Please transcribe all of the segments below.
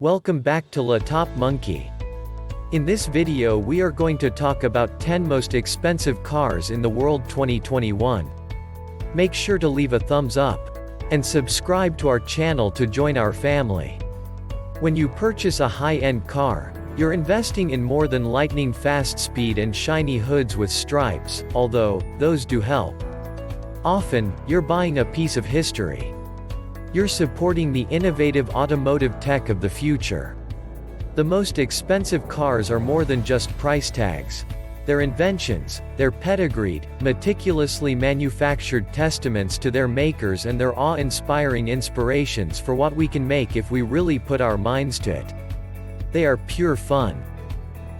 Welcome back to La Top Monkey. In this video we are going to talk about 10 most expensive cars in the world 2021. Make sure to leave a thumbs up and subscribe to our channel to join our family. When you purchase a high-end car, you're investing in more than lightning fast speed and shiny hoods with stripes, although those do help. Often, you're buying a piece of history. You're supporting the innovative automotive tech of the future. The most expensive cars are more than just price tags. They're inventions, they're pedigreed, meticulously manufactured testaments to their makers and their awe-inspiring inspirations for what we can make if we really put our minds to it. They are pure fun.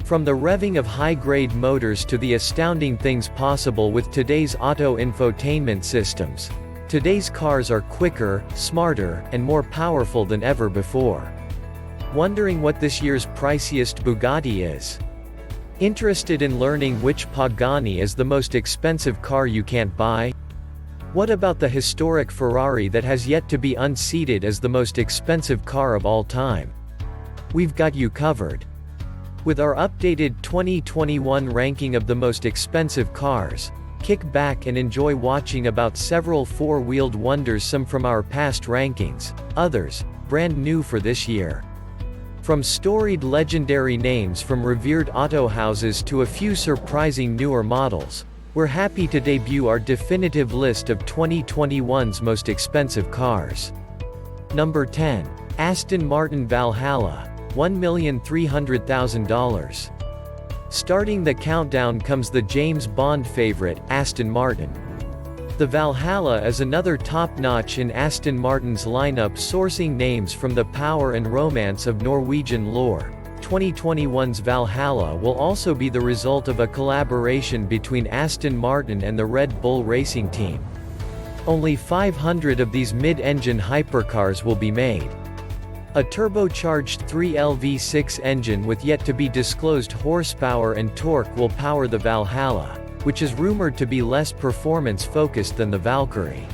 From the revving of high-grade motors to the astounding things possible with today's auto infotainment systems, today's cars are quicker, smarter, and more powerful than ever before. Wondering what this year's priciest Bugatti is? Interested in learning which Pagani is the most expensive car you can't buy? What about the historic Ferrari that has yet to be unseated as the most expensive car of all time? We've got you covered. With our updated 2021 ranking of the most expensive cars, kick back and enjoy watching about several four-wheeled wonders, some from our past rankings, others brand new for this year. From storied legendary names from revered auto houses to a few surprising newer models, we're happy to debut our definitive list of 2021's most expensive cars. Number 10. Aston Martin Valhalla, $1,300,000. Starting the countdown comes the James Bond favorite, Aston Martin. The Valhalla is another top-notch in Aston Martin's lineup, sourcing names from the power and romance of Norwegian lore. 2021's Valhalla will also be the result of a collaboration between Aston Martin and the Red Bull racing team. Only 500 of these mid-engine hypercars will be made. A turbocharged 3L V6 engine with yet-to-be-disclosed horsepower and torque will power the Valhalla, which is rumored to be less performance-focused than the Valkyrie.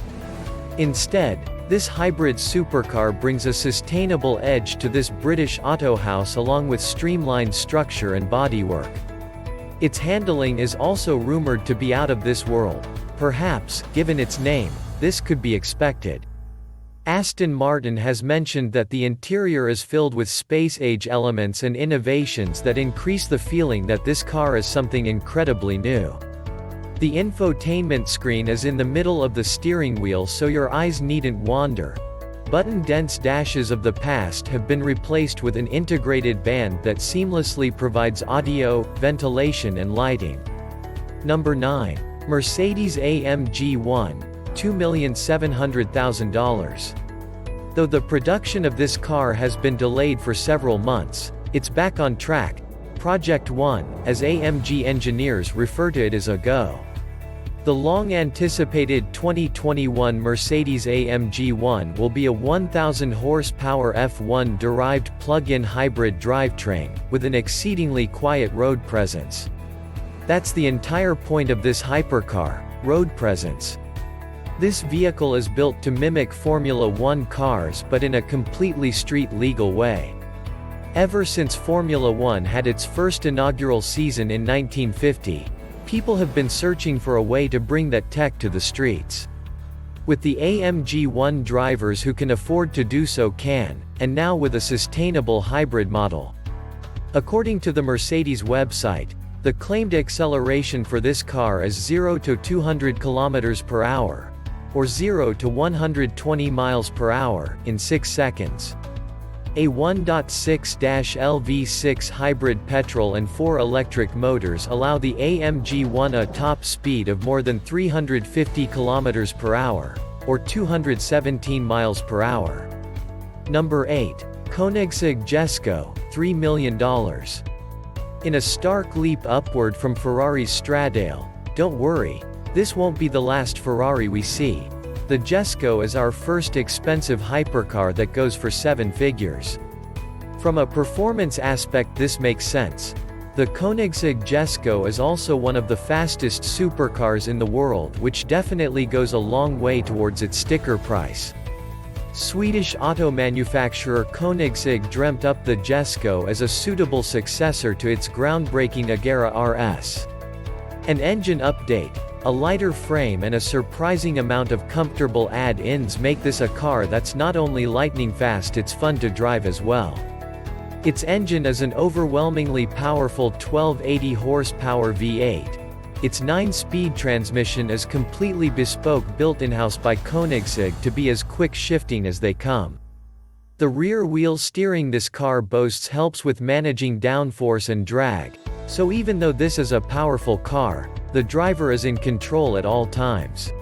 Instead, this hybrid supercar brings a sustainable edge to this British autohouse along with streamlined structure and bodywork. Its handling is also rumored to be out of this world. Perhaps, given its name, this could be expected. Aston Martin has mentioned that the interior is filled with space-age elements and innovations that increase the feeling that this car is something incredibly new. The infotainment screen is in the middle of the steering wheel so your eyes needn't wander. Button-dense dashes of the past have been replaced with an integrated band that seamlessly provides audio, ventilation and lighting. Number 9. Mercedes AMG One, $2,700,000. Though the production of this car has been delayed for several months, it's back on track. Project One, as AMG engineers refer to it, is a go. The long-anticipated 2021 Mercedes-AMG One will be a 1,000-horsepower F1-derived plug-in hybrid drivetrain, with an exceedingly quiet road presence. That's the entire point of this hypercar: road presence. This vehicle is built to mimic Formula One cars but in a completely street-legal way. Ever since Formula One had its first inaugural season in 1950, people have been searching for a way to bring that tech to the streets. With the AMG One, drivers who can afford to do so can, and now with a sustainable hybrid model. According to the Mercedes website, the claimed acceleration for this car is 0 to 200 km per hour, or 0 to 120 miles per hour, in 6 seconds. A 1.6-L V6 hybrid petrol and 4 electric motors allow the AMG One a top speed of more than 350 km per hour, or 217 miles per hour. Number 8. Koenigsegg Jesko, $3 million. In a stark leap upward from Ferrari's Stradale, don't worry, this won't be the last Ferrari we see. The Jesko is our first expensive hypercar that goes for 7 figures. From a performance aspect this makes sense. The Koenigsegg Jesko is also one of the fastest supercars in the world, which definitely goes a long way towards its sticker price. Swedish auto manufacturer Koenigsegg dreamt up the Jesko as a suitable successor to its groundbreaking Agera RS. An engine update, a lighter frame and a surprising amount of comfortable add-ins make this a car that's not only lightning fast, it's fun to drive as well. Its engine is an overwhelmingly powerful 1280 horsepower V8. Its 9-speed transmission is completely bespoke, built in-house by Koenigsegg to be as quick shifting as they come. The rear-wheel steering this car boasts helps with managing downforce and drag, so even though this is a powerful car, the driver is in control at all times.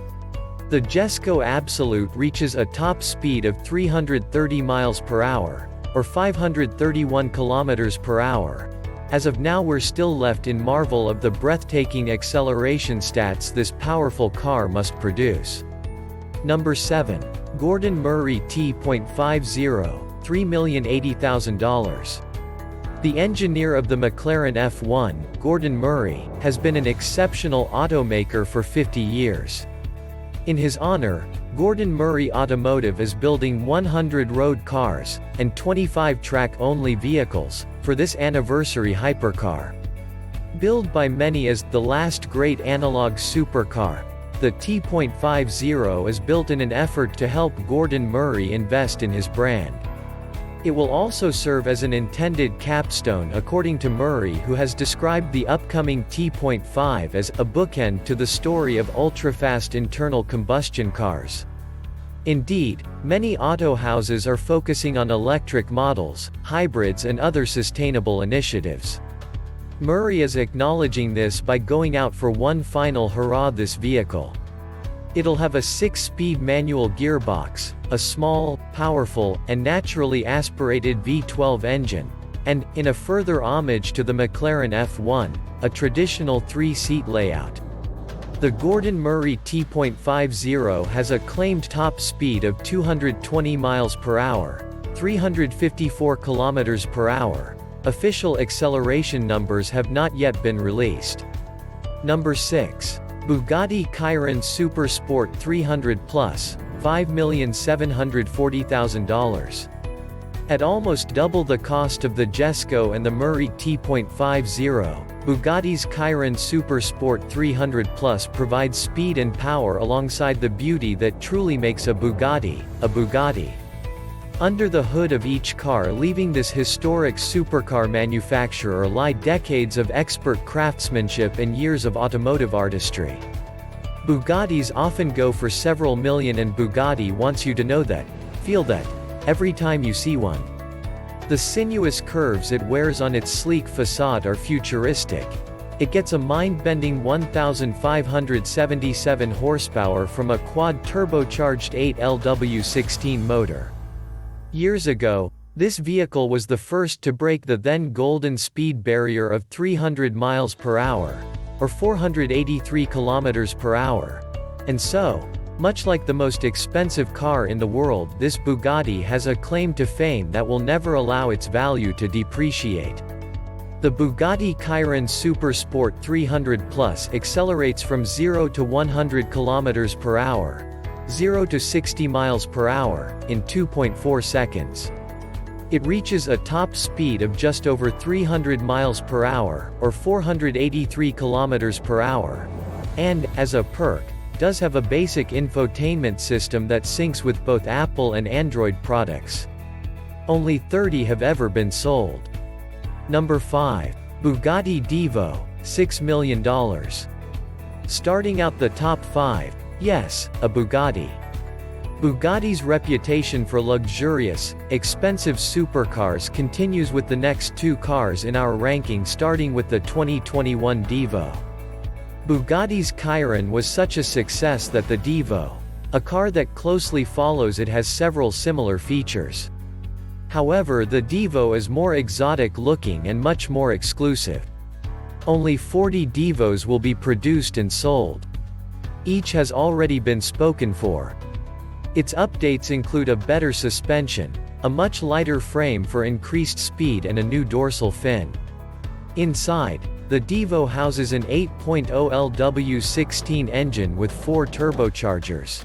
The Jesko Absolute reaches a top speed of 330 miles per hour, or 531 kilometers per hour. As of now, we're still left in marvel of the breathtaking acceleration stats this powerful car must produce. Number 7. Gordon Murray T.50, $3,080,000. The engineer of the McLaren F1, Gordon Murray, has been an exceptional automaker for 50 years. In his honor, Gordon Murray Automotive is building 100 road cars, and 25 track-only vehicles, for this anniversary hypercar. Billed by many as the last great analog supercar, the T.50 is built in an effort to help Gordon Murray invest in his brand. It will also serve as an intended capstone, according to Murray, who has described the upcoming T.5 as a bookend to the story of ultra-fast internal combustion cars. Indeed, many auto houses are focusing on electric models, hybrids and other sustainable initiatives. Murray is acknowledging this by going out for one final hurrah this vehicle. It'll have a 6-speed manual gearbox, a small, powerful, and naturally aspirated V12 engine, and, in a further homage to the McLaren F1, a traditional 3-seat layout. The Gordon Murray T.50 has a claimed top speed of 220 miles per hour, 354 kilometers per hour. Official acceleration numbers have not yet been released. Number 6. Bugatti Chiron Super Sport 300 Plus, $5,740,000. At almost double the cost of the Jesko and the Murray T.50, Bugatti's Chiron Super Sport 300 Plus provides speed and power alongside the beauty that truly makes a Bugatti, a Bugatti. Under the hood of each car leaving this historic supercar manufacturer lie decades of expert craftsmanship and years of automotive artistry. Bugattis often go for several million, and Bugatti wants you to know that, feel that, every time you see one. The sinuous curves it wears on its sleek facade are futuristic. It gets a mind-bending 1,577 horsepower from a quad-turbocharged 8LW16 motor. Years ago, this vehicle was the first to break the then golden speed barrier of 300 miles per hour, or 483 kilometers per hour. And so, much like the most expensive car in the world, this Bugatti has a claim to fame that will never allow its value to depreciate. The Bugatti Chiron Super Sport 300 Plus accelerates from 0 to 100 kilometers per hour, 0 to 60 miles per hour, in 2.4 seconds. It reaches a top speed of just over 300 miles per hour, or 483 kilometers per hour. And, as a perk, does have a basic infotainment system that syncs with both Apple and Android products. Only 30 have ever been sold. Number 5. Bugatti Divo, $6 million. Starting out the top 5, yes, a Bugatti. Bugatti's reputation for luxurious, expensive supercars continues with the next two cars in our ranking, starting with the 2021 Divo. Bugatti's Chiron was such a success that the Divo, a car that closely follows it, has several similar features. However, the Divo is more exotic looking and much more exclusive. Only 40 Divos will be produced and sold. Each has already been spoken for. Its updates include a better suspension, a much lighter frame for increased speed, and a new dorsal fin. Inside, the Divo houses an 8.0 LW16 engine with 4 turbochargers.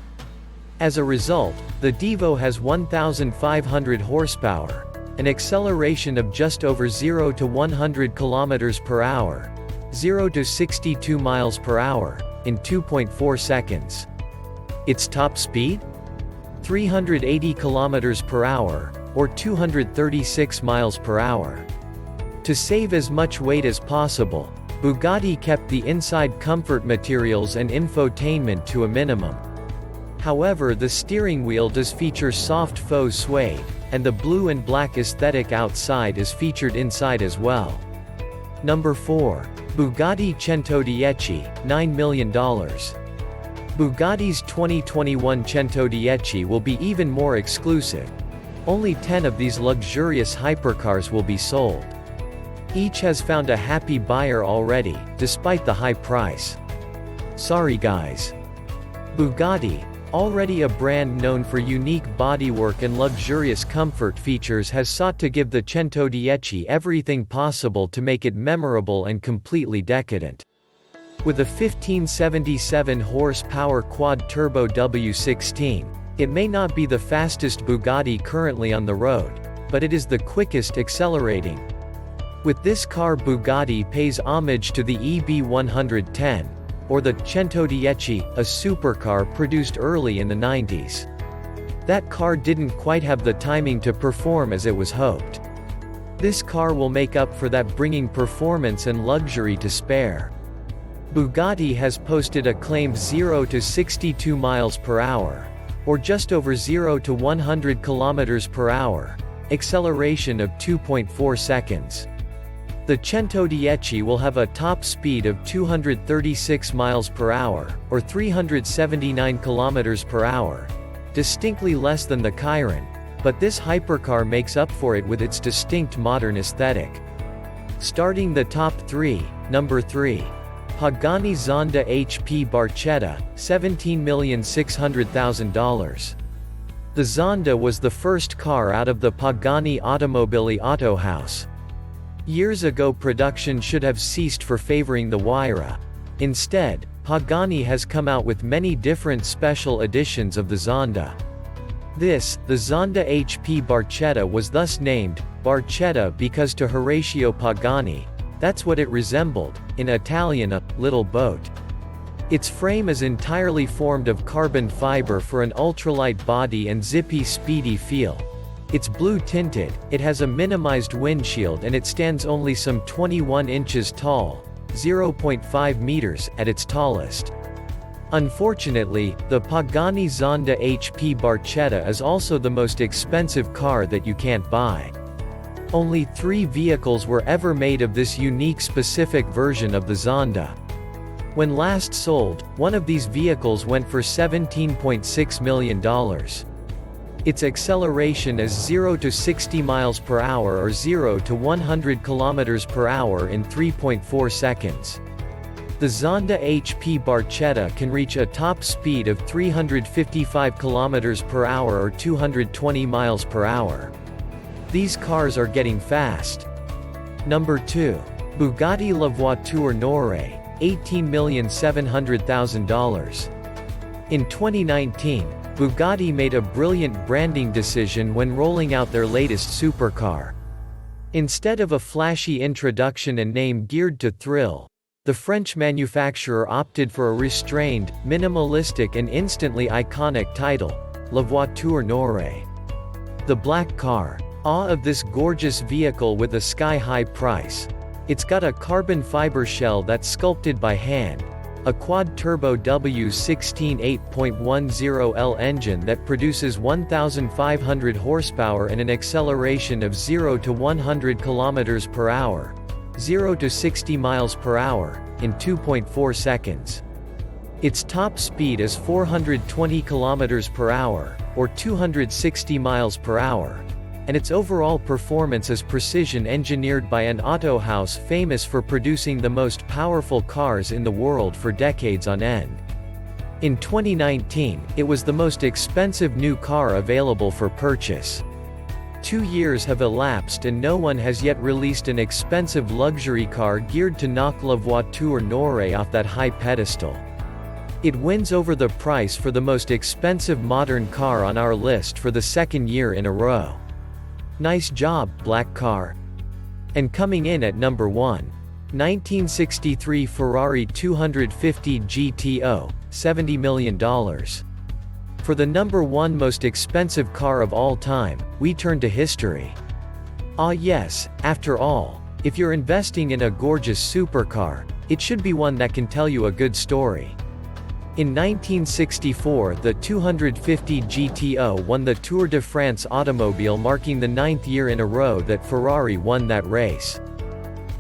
As a result, the Divo has 1,500 horsepower, an acceleration of just over 0 to 100 km per hour, 0 to 62 miles per hour, in 2.4 seconds. Its top speed? 380 km per hour, or 236 miles per hour. To save as much weight as possible, Bugatti kept the inside comfort materials and infotainment to a minimum. However, the steering wheel does feature soft faux suede, and the blue and black aesthetic outside is featured inside as well. Number 4. Bugatti Centodieci, $9 million. Bugatti's 2021 Centodieci will be even more exclusive. Only 10 of these luxurious hypercars will be sold. Each has found a happy buyer already, despite the high price. Sorry guys. Bugatti, already a brand known for unique bodywork and luxurious comfort features, has sought to give the Centodieci everything possible to make it memorable and completely decadent. With a 1577 horsepower quad-turbo W16, it may not be the fastest Bugatti currently on the road, but it is the quickest accelerating. With this car, Bugatti pays homage to the EB110, or the Centodieci, a supercar produced early in the 90s. That car didn't quite have the timing to perform as it was hoped. This car will make up for that, bringing performance and luxury to spare. Bugatti has posted a claimed 0 to 62 miles per hour, or just over 0 to 100 kilometers per hour, acceleration of 2.4 seconds. The Centodieci will have a top speed of 236 miles per hour, or 379 kilometers per hour, distinctly less than the Chiron, but this hypercar makes up for it with its distinct modern aesthetic. Starting the top 3, number 3. Pagani Zonda HP Barchetta, $17,600,000. The Zonda was the first car out of the Pagani Automobili auto house. Years ago, production should have ceased for favoring the Noire. Instead, Pagani has come out with many different special editions of the Zonda. The Zonda HP Barchetta was thus named Barchetta because to Horatio Pagani, that's what it resembled, in Italian a little boat. Its frame is entirely formed of carbon fiber for an ultralight body and zippy speedy feel. It's blue tinted, it has a minimized windshield, and it stands only some 21 inches tall, 0.5 meters, at its tallest. Unfortunately, the Pagani Zonda HP Barchetta is also the most expensive car that you can't buy. Only 3 vehicles were ever made of this unique specific version of the Zonda. When last sold, one of these vehicles went for $17.6 million. Its acceleration is 0 to 60 miles per hour or 0 to 100 kilometers per hour in 3.4 seconds. The Zonda HP Barchetta can reach a top speed of 355 kilometers per hour or 220 miles per hour. These cars are getting fast. Number 2. Bugatti La Voiture Noire, $18,700,000. In 2019, Bugatti made a brilliant branding decision when rolling out their latest supercar. Instead of a flashy introduction and name geared to thrill, the French manufacturer opted for a restrained, minimalistic and instantly iconic title, La Voiture Noire. The black car. Awe of this gorgeous vehicle with a sky-high price. It's got a carbon fiber shell that's sculpted by hand, a quad-turbo W16 8.10L engine that produces 1,500 horsepower and an acceleration of 0 to 100 km per hour, 0 to 60 miles per hour, in 2.4 seconds. Its top speed is 420 km per hour, or 260 miles per hour, and its overall performance is precision engineered by an auto house famous for producing the most powerful cars in the world for decades on end. In 2019, it was the most expensive new car available for purchase. 2 years have elapsed and no one has yet released an expensive luxury car geared to knock La Voiture Noire off that high pedestal. It wins over the price for the most expensive modern car on our list for the second year in a row. Nice job, black car. And coming in at number 1. 1963 Ferrari 250 GTO, $70 million. For the number 1 most expensive car of all time, we turn to history. Ah yes, after all, if you're investing in a gorgeous supercar, it should be one that can tell you a good story. In 1964 the 250 GTO won the Tour de France automobile, marking the 9th year in a row that Ferrari won that race.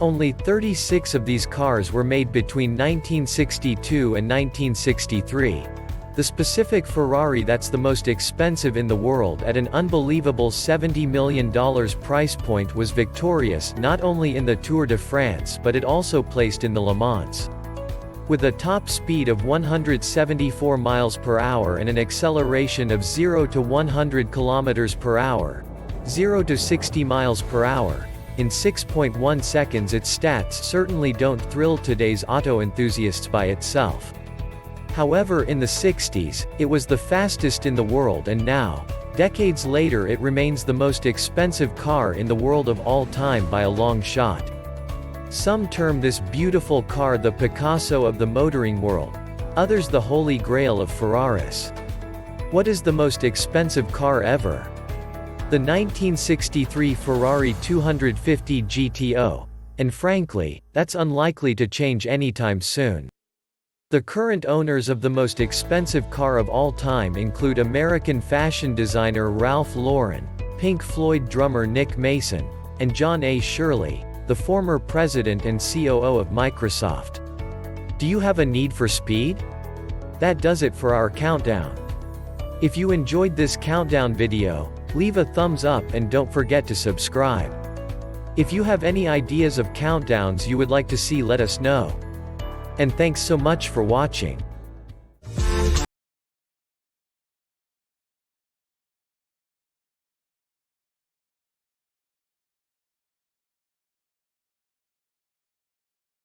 Only 36 of these cars were made between 1962 and 1963. The specific Ferrari that's the most expensive in the world at an unbelievable $70 million price point was victorious not only in the Tour de France but it also placed in the Le Mans. With a top speed of 174 miles per hour and an acceleration of 0 to 100 kilometers per hour, 0 to 60 miles per hour, in 6.1 seconds, its stats certainly don't thrill today's auto enthusiasts by itself. However, in the 60s, it was the fastest in the world, and now, decades later, it remains the most expensive car in the world of all time by a long shot. Some term this beautiful car the Picasso of the motoring world, others the holy grail of Ferraris. What is the most expensive car ever? The 1963 Ferrari 250 GTO. And frankly, that's unlikely to change anytime soon. The current owners of the most expensive car of all time include American fashion designer Ralph Lauren, Pink Floyd drummer Nick Mason, and John A. Shirley, the former president and COO of Microsoft. Do you have a need for speed? That does it for our countdown. If you enjoyed this countdown video, leave a thumbs up and don't forget to subscribe. If you have any ideas of countdowns you would like to see, let us know. And thanks so much for watching.